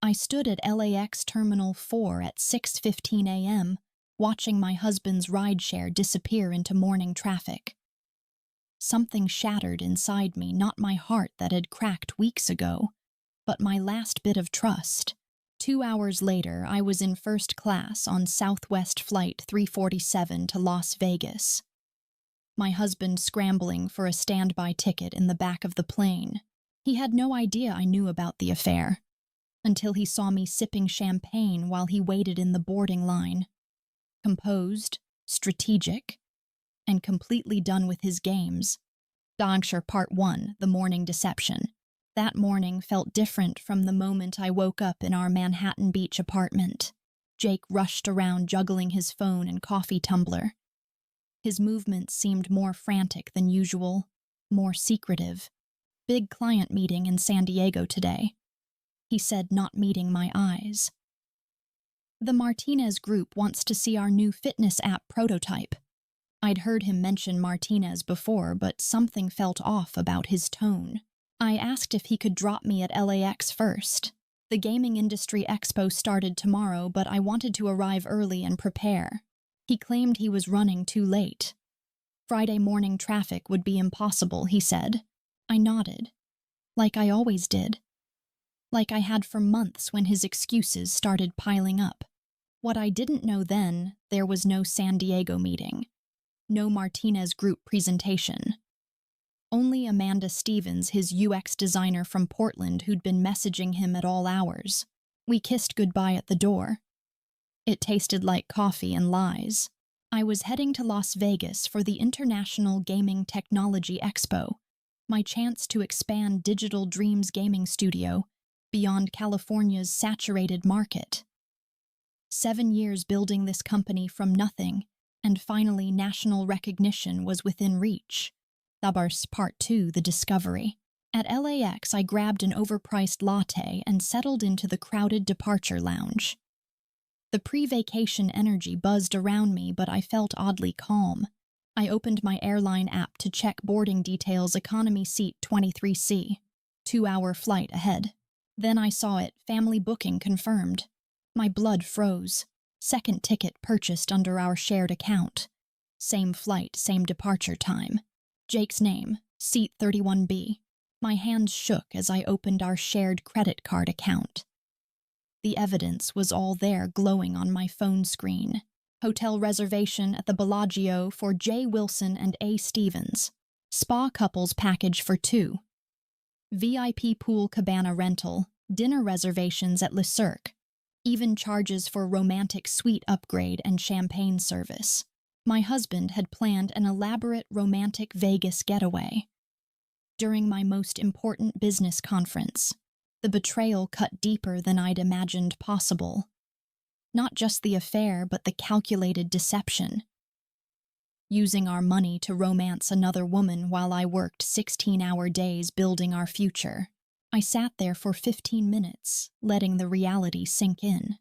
I stood at LAX Terminal 4 at 6:15 a.m., watching my husband's rideshare disappear into morning traffic. Something shattered inside me, not my heart that had cracked weeks ago, but my last bit of trust. 2 hours later, I was in first class on Southwest Flight 347 to Las Vegas. My husband scrambling for a standby ticket in the back of the plane. He had no idea I knew about the affair, until he saw me sipping champagne while he waited in the boarding line. Composed, strategic, and completely done with his games. Dangsher Part 1, The Morning Deception. That morning felt different from the moment I woke up in our Manhattan Beach apartment. Jake rushed around juggling his phone and coffee tumbler. His movements seemed more frantic than usual, more secretive. Big client meeting in San Diego today. He said, not meeting my eyes. The Martinez Group wants to see our new fitness app prototype. I'd heard him mention Martinez before, but something felt off about his tone. I asked if he could drop me at LAX first. The gaming industry expo started tomorrow, but I wanted to arrive early and prepare. He claimed he was running too late. Friday morning traffic would be impossible, he said. I nodded, like I always did. Like I had for months when his excuses started piling up. What I didn't know then, there was no San Diego meeting. No Martinez Group presentation. Only Amanda Stevens, his UX designer from Portland, who'd been messaging him at all hours. We kissed goodbye at the door. It tasted like coffee and lies. I was heading to Las Vegas for the International Gaming Technology Expo, my chance to expand Digital Dreams Gaming Studio beyond California's saturated market. 7 years building this company from nothing, and finally national recognition was within reach. Dabars Part 2, The Discovery. At LAX, I grabbed an overpriced latte and settled into the crowded departure lounge. The pre-vacation energy buzzed around me, but I felt oddly calm. I opened my airline app to check boarding details. Economy seat 23C. 2-hour flight ahead. Then I saw it, family booking confirmed. My blood froze. Second ticket purchased under our shared account. Same flight, same departure time. Jake's name, seat 31B. My hands shook as I opened our shared credit card account. The evidence was all there, glowing on my phone screen. Hotel reservation at the Bellagio for J. Wilson and A. Stevens. Spa couples package for 2. VIP pool cabana rental, dinner reservations at Le Cirque. Even charges for romantic suite upgrade and champagne service. My husband had planned an elaborate romantic Vegas getaway. During my most important business conference, the betrayal cut deeper than I'd imagined possible. Not just the affair, but the calculated deception. Using our money to romance another woman while I worked 16-hour days building our future. I sat there for 15 minutes, letting the reality sink in.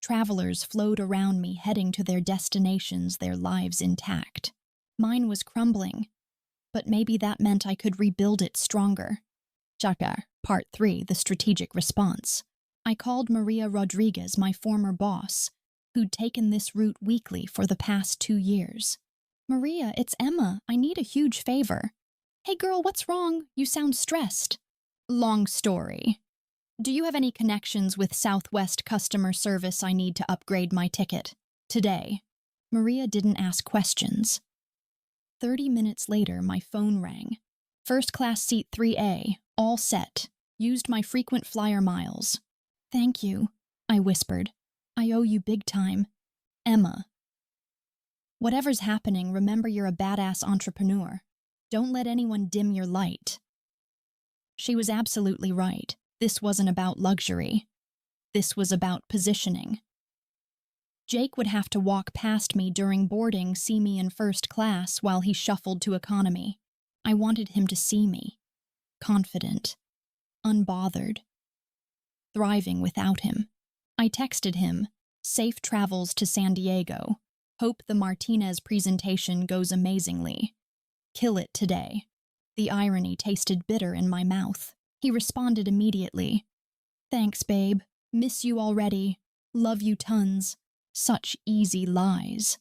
Travelers flowed around me, heading to their destinations, their lives intact. Mine was crumbling, but maybe that meant I could rebuild it stronger. Chakar, Part 3, The Strategic Response. I called Maria Rodriguez, my former boss, who'd taken this route weekly for the past 2 years. Maria, it's Emma. I need a huge favor. Hey girl, what's wrong? You sound stressed. Long story. Do you have any connections with Southwest customer service? I need to upgrade my ticket. Today. Maria didn't ask questions. 30 minutes later, my phone rang. First class seat 3A, all set. Used my frequent flyer miles. Thank you, I whispered. I owe you big time. Emma. Whatever's happening, remember you're a badass entrepreneur. Don't let anyone dim your light. She was absolutely right. This wasn't about luxury. This was about positioning. Jake would have to walk past me during boarding, see me in first class while he shuffled to economy. I wanted him to see me. Confident. Unbothered. Thriving without him. I texted him, safe travels to San Diego. Hope the Martinez presentation goes amazingly. Kill it today. The irony tasted bitter in my mouth. He responded immediately. Thanks, babe. Miss you already. Love you tons. Such easy lies.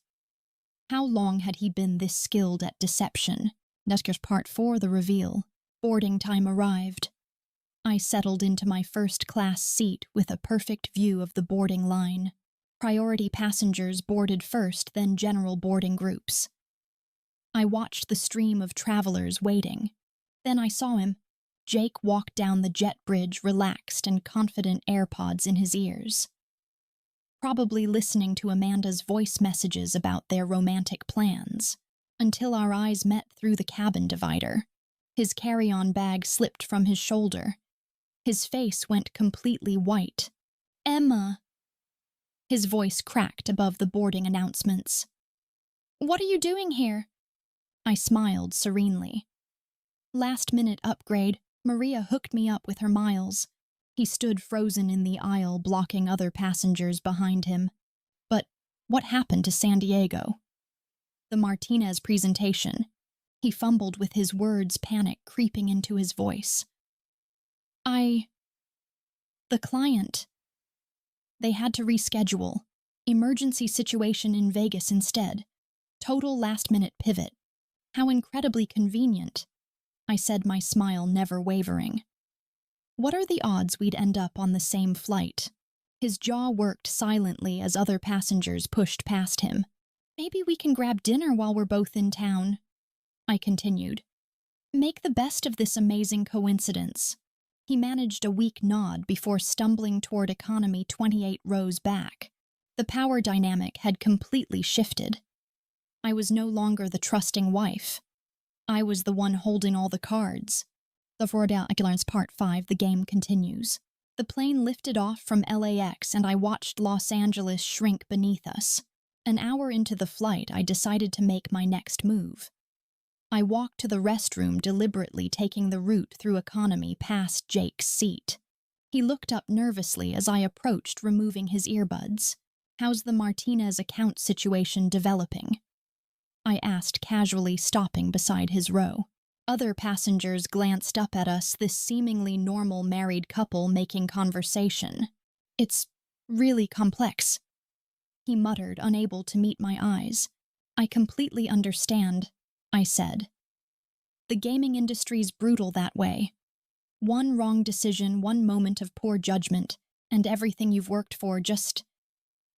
How long had he been this skilled at deception? Nesker's Part 4, the reveal. Boarding time arrived. I settled into my first-class seat with a perfect view of the boarding line. Priority passengers boarded first, then general boarding groups. I watched the stream of travelers waiting. Then I saw him. Jake walked down the jet bridge, relaxed and confident, AirPods in his ears. Probably listening to Amanda's voice messages about their romantic plans, until our eyes met through the cabin divider. His carry-on bag slipped from his shoulder. His face went completely white. Emma! His voice cracked above the boarding announcements. What are you doing here? I smiled serenely. Last-minute upgrade. Maria hooked me up with her miles. He stood frozen in the aisle, blocking other passengers behind him. But what happened to San Diego? The Martinez presentation. He fumbled with his words, panic creeping into his voice. The client. They had to reschedule. Emergency situation in Vegas instead. Total last-minute pivot. How incredibly convenient, I said, my smile never wavering. What are the odds we'd end up on the same flight? His jaw worked silently as other passengers pushed past him. Maybe we can grab dinner while we're both in town, I continued. Make the best of this amazing coincidence. He managed a weak nod before stumbling toward economy 28 rows back. The power dynamic had completely shifted. I was no longer the trusting wife. I was the one holding all the cards. The Vordel's Part 5, the game continues. The plane lifted off from LAX and I watched Los Angeles shrink beneath us. An hour into the flight, I decided to make my next move. I walked to the restroom, deliberately taking the route through economy past Jake's seat. He looked up nervously as I approached, removing his earbuds. How's the Martinez account situation developing? I asked casually, stopping beside his row. Other passengers glanced up at us, this seemingly normal married couple making conversation. It's really complex, he muttered, unable to meet my eyes. I completely understand, I said. The gaming industry's brutal that way. One wrong decision, one moment of poor judgment, and everything you've worked for just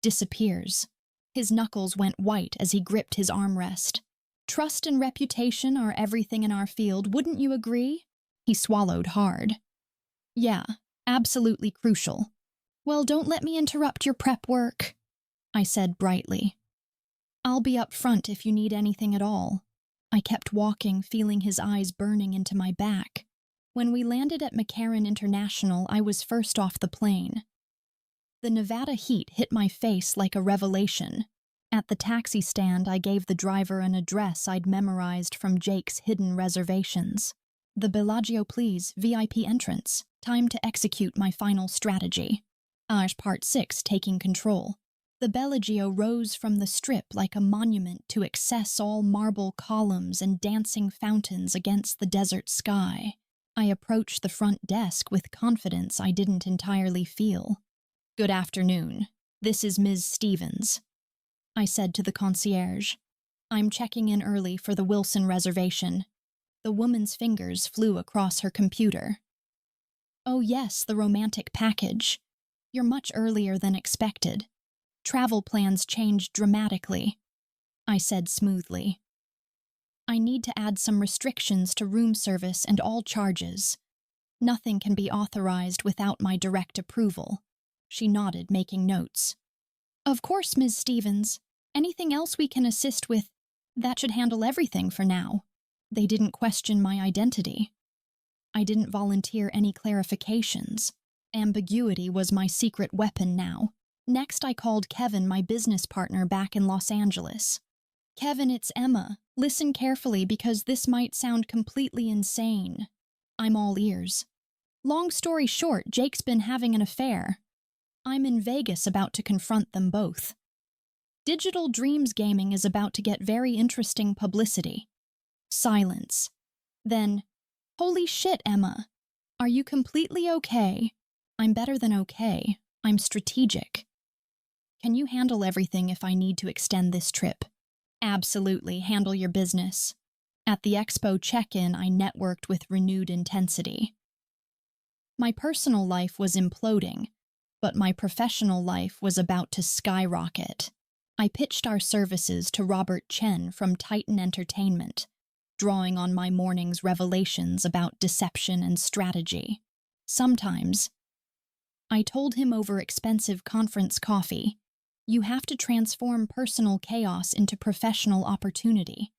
disappears. His knuckles went white as he gripped his armrest. Trust and reputation are everything in our field, wouldn't you agree? He swallowed hard. Yeah, absolutely crucial. Well, don't let me interrupt your prep work, I said brightly. I'll be up front if you need anything at all. I kept walking, feeling his eyes burning into my back. When we landed at McCarran International, I was first off the plane. The Nevada heat hit my face like a revelation. At the taxi stand, I gave the driver an address I'd memorized from Jake's hidden reservations. The Bellagio, please, VIP entrance. Time to execute my final strategy. Part 6, taking control. The Bellagio rose from the strip like a monument to excess, all marble columns and dancing fountains against the desert sky. I approached the front desk with confidence I didn't entirely feel. Good afternoon. This is Ms. Stevens, I said to the concierge. I'm checking in early for the Wilson reservation. The woman's fingers flew across her computer. Oh yes, the romantic package. You're much earlier than expected. Travel plans changed dramatically, I said smoothly. I need to add some restrictions to room service and all charges. Nothing can be authorized without my direct approval. She nodded, making notes. Of course, Ms. Stevens. Anything else we can assist with? That should handle everything for now. They didn't question my identity. I didn't volunteer any clarifications. Ambiguity was my secret weapon now. Next, I called Kevin, my business partner back in Los Angeles. Kevin, it's Emma. Listen carefully because this might sound completely insane. I'm all ears. Long story short, Jake's been having an affair. I'm in Vegas about to confront them both. Digital Dreams Gaming is about to get very interesting publicity. Silence. Then, holy shit, Emma. Are you completely okay? I'm better than okay. I'm strategic. Can you handle everything if I need to extend this trip? Absolutely, handle your business. At the expo check-in, I networked with renewed intensity. My personal life was imploding, but my professional life was about to skyrocket. I pitched our services to Robert Chen from Titan Entertainment, drawing on my morning's revelations about deception and strategy. Sometimes, I told him over expensive conference coffee, you have to transform personal chaos into professional opportunity.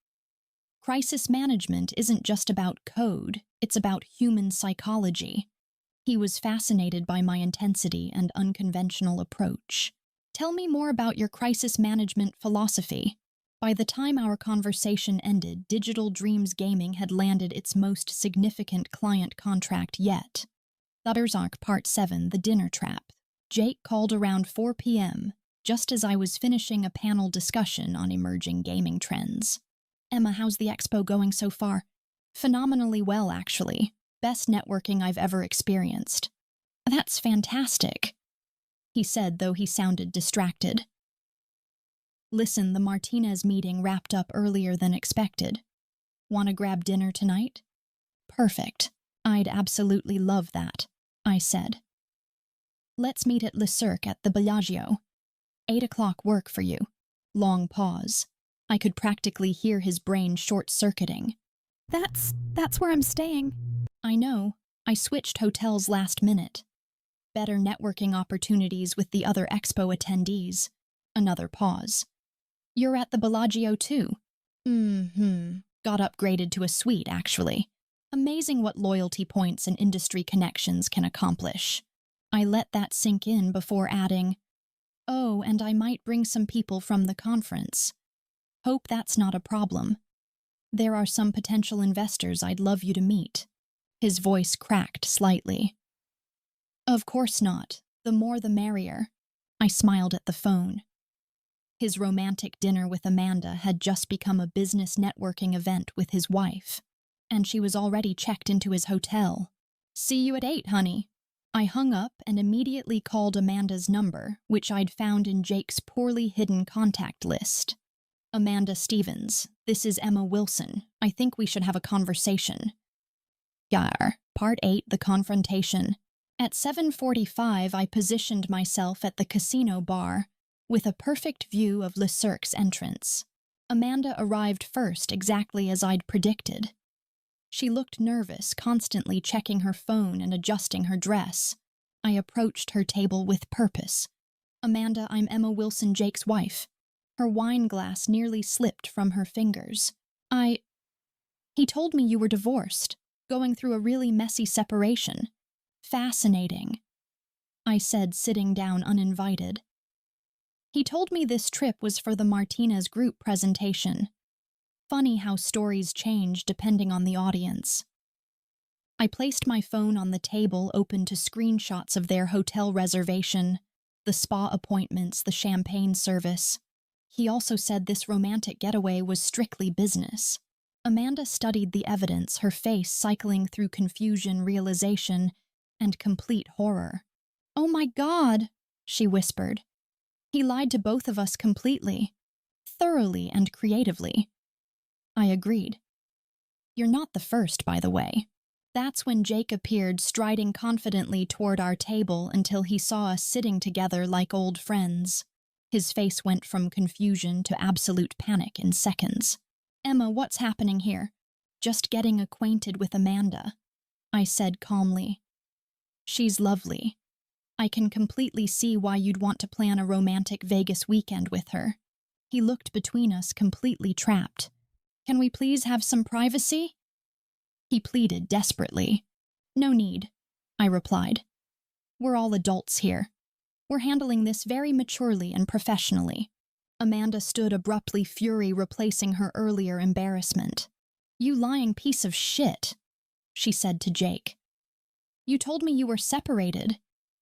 Crisis management isn't just about code, it's about human psychology. He was fascinated by my intensity and unconventional approach. Tell me more about your crisis management philosophy. By the time our conversation ended, Digital Dreams Gaming had landed its most significant client contract yet. Thuttersark Part 7, The Dinner Trap. Jake called around 4 p.m., just as I was finishing a panel discussion on emerging gaming trends. Emma, how's the expo going so far? Phenomenally well, actually. Best networking I've ever experienced. That's fantastic, he said, though he sounded distracted. Listen, the Martinez meeting wrapped up earlier than expected. Want to grab dinner tonight? Perfect. I'd absolutely love that, I said. Let's meet at Le Cirque at the Bellagio. 8 o'clock work for you. Long pause. I could practically hear his brain short-circuiting. That's where I'm staying. I know. I switched hotels last minute. Better networking opportunities with the other expo attendees. Another pause. You're at the Bellagio too? Got upgraded to a suite, actually. Amazing what loyalty points and industry connections can accomplish. I let that sink in before adding, oh, and I might bring some people from the conference. Hope that's not a problem. There are some potential investors I'd love you to meet. His voice cracked slightly. Of course not. The more the merrier. I smiled at the phone. His romantic dinner with Amanda had just become a business networking event with his wife, and she was already checked into his hotel. See you at 8, honey. I hung up and immediately called Amanda's number, which I'd found in Jake's poorly hidden contact list. Amanda Stevens, this is Emma Wilson. I think we should have a conversation. Yar. Part 8, The Confrontation. At 7:45, I positioned myself at the casino bar, with a perfect view of Le Cirque's entrance. Amanda arrived first, exactly as I'd predicted. She looked nervous, constantly checking her phone and adjusting her dress. I approached her table with purpose. Amanda, I'm Emma Wilson, Jake's wife. Her wine glass nearly slipped from her fingers. He told me you were divorced, going through a really messy separation. Fascinating, I said, sitting down uninvited. He told me this trip was for the Martinez Group presentation. Funny how stories change depending on the audience. I placed my phone on the table, open to screenshots of their hotel reservation, the spa appointments, the champagne service. He also said this romantic getaway was strictly business. Amanda studied the evidence, her face cycling through confusion, realization, and complete horror. Oh my God, she whispered. He lied to both of us completely, thoroughly and creatively. I agreed. You're not the first, by the way. That's when Jake appeared, striding confidently toward our table until he saw us sitting together like old friends. His face went from confusion to absolute panic in seconds. Emma, what's happening here? Just getting acquainted with Amanda, I said calmly. She's lovely. I can completely see why you'd want to plan a romantic Vegas weekend with her. He looked between us, completely trapped. Can we please have some privacy? He pleaded desperately. No need, I replied. We're all adults here. We're handling this very maturely and professionally. Amanda stood abruptly, fury replacing her earlier embarrassment. You lying piece of shit, she said to Jake. You told me you were separated.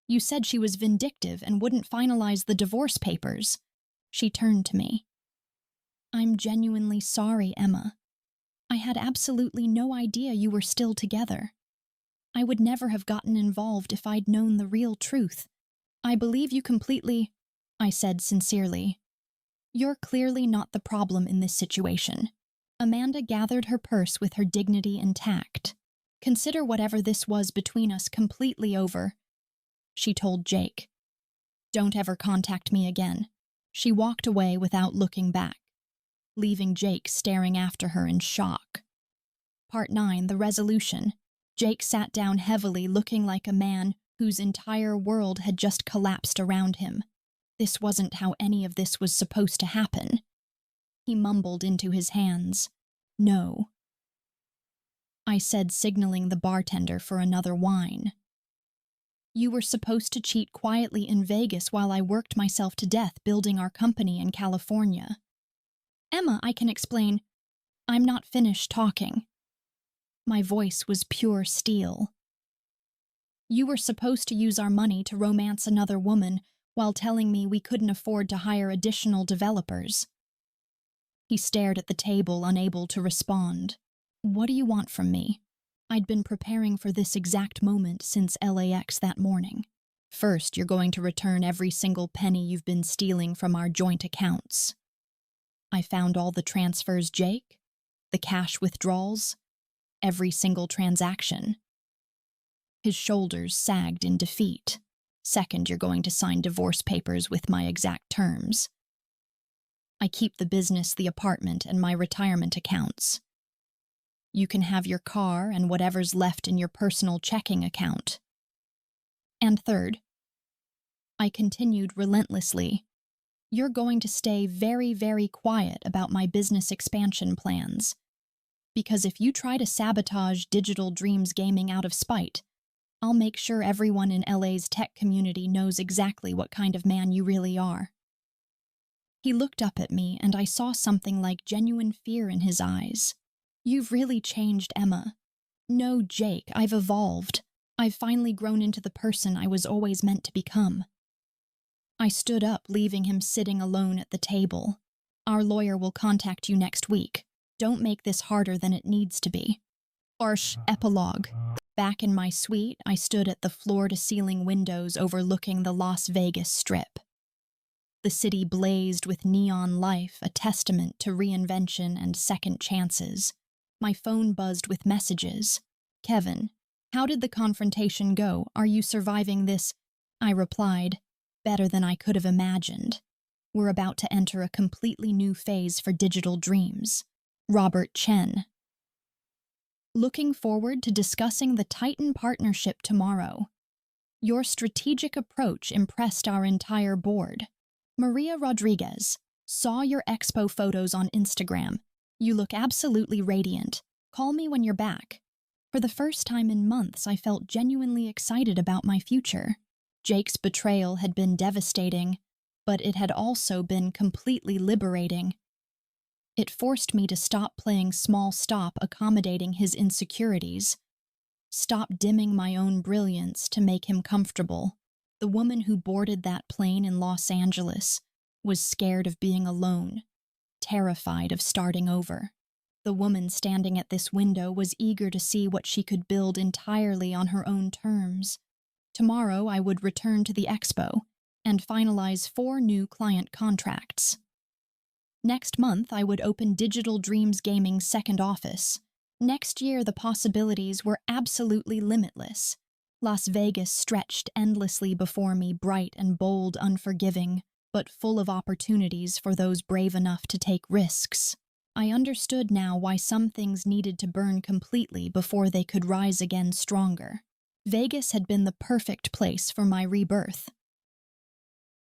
You said she was vindictive and wouldn't finalize the divorce papers. She turned to me. I'm genuinely sorry, Emma. I had absolutely no idea you were still together. I would never have gotten involved if I'd known the real truth. I believe you completely, I said sincerely. You're clearly not the problem in this situation. Amanda gathered her purse with her dignity intact. Consider whatever this was between us completely over, she told Jake. Don't ever contact me again. She walked away without looking back, leaving Jake staring after her in shock. Part 9, the resolution. Jake sat down heavily, looking like a man whose entire world had just collapsed around him. This wasn't how any of this was supposed to happen. He mumbled into his hands, "No." I said, signaling the bartender for another wine. You were supposed to cheat quietly in Vegas while I worked myself to death building our company in California. Emma, I can explain. I'm not finished talking. My voice was pure steel. You were supposed to use our money to romance another woman while telling me we couldn't afford to hire additional developers. He stared at the table, unable to respond. What do you want from me? I'd been preparing for this exact moment since LAX that morning. First, you're going to return every single penny you've been stealing from our joint accounts. I found all the transfers, Jake, the cash withdrawals, every single transaction. His shoulders sagged in defeat. Second, you're going to sign divorce papers with my exact terms. I keep the business, the apartment, and my retirement accounts. You can have your car and whatever's left in your personal checking account. And third, I continued relentlessly, you're going to stay very, very quiet about my business expansion plans. Because if you try to sabotage Digital Dreams Gaming out of spite, I'll make sure everyone in LA's tech community knows exactly what kind of man you really are. He looked up at me, and I saw something like genuine fear in his eyes. You've really changed, Emma. No, Jake, I've evolved. I've finally grown into the person I was always meant to become. I stood up, leaving him sitting alone at the table. Our lawyer will contact you next week. Don't make this harder than it needs to be. Harsh epilogue. Back in my suite, I stood at the floor-to-ceiling windows overlooking the Las Vegas Strip. The city blazed with neon life, a testament to reinvention and second chances. My phone buzzed with messages. Kevin, how did the confrontation go? Are you surviving this? I replied, better than I could have imagined. We're about to enter a completely new phase for Digital Dreams. Robert Chen. Looking forward to discussing the Titan partnership tomorrow. Your strategic approach impressed our entire board. Maria Rodriguez, saw your expo photos on Instagram. You look absolutely radiant. Call me when you're back. For the first time in months, I felt genuinely excited about my future. Jake's betrayal had been devastating, but it had also been completely liberating. It forced me to stop playing small stop accommodating his insecurities, stop dimming my own brilliance to make him comfortable. The woman who boarded that plane in Los Angeles was scared of being alone, terrified of starting over. The woman standing at this window was eager to see what she could build entirely on her own terms. Tomorrow I would return to the expo and finalize 4 new client contracts. Next month I would open Digital Dreams Gaming's second office. Next year the possibilities were absolutely limitless. Las Vegas stretched endlessly before me, bright and bold, unforgiving, but full of opportunities for those brave enough to take risks. I understood now why some things needed to burn completely before they could rise again stronger. Vegas had been the perfect place for my rebirth.